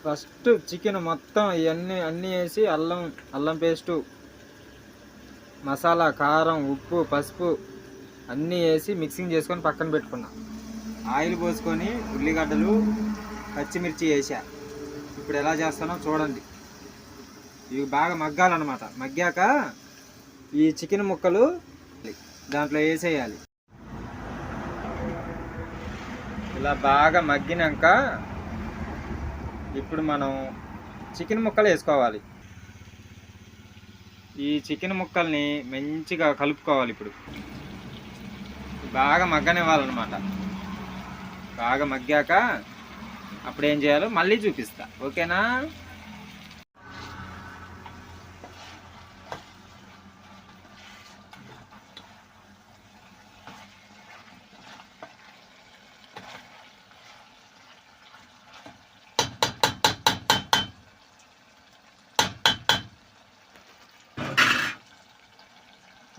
First chicken మొత్తం ఇవన్నీ అన్నీ వేసి అల్లం పేస్టు, మసాలా, కారం, ఉప్పు, పసుపు అన్నీ వేసి మిక్సింగ్ చేసుకొని పక్కన పెట్టుకున్నా. ఆయిల్ పోసుకొని ఉల్లిగడ్డలు, పచ్చిమిర్చి వేసా. ఇప్పుడు ఎలా చేస్తానో చూడండి. ఇవి బాగా మగ్గాలన్నమాట. మగ్గాక ఈ చికెన్ ముక్కలు దాంట్లో వేసేయాలి. ఇలా బాగా మగ్గినాక ఇప్పుడు మనం చికెన్ ముక్కలు వేసుకోవాలి. ఈ చికెన్ ముక్కల్ని మంచిగా కలుపుకోవాలి. ఇప్పుడు బాగా మగ్గనివ్వాలన్నమాట. బాగా మగ్గాక అప్పుడు ఏం చేయాలో మళ్ళీ చూపిస్తా. ఓకేనా?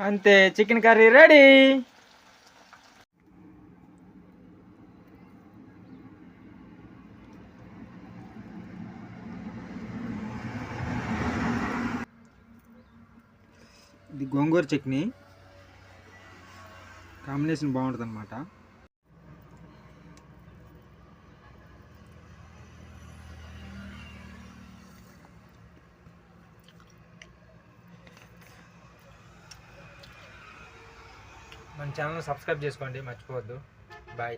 అంతే, చికెన్ కర్రీ రెడీ. ఇది గోంగూర చట్నీ కాంబినేషన్ బాగుంటుంది అన్నమాట. మన ఛానల్ సబ్స్క్రైబ్ చేసుకోండి, మర్చిపోవద్దు. బాయ్.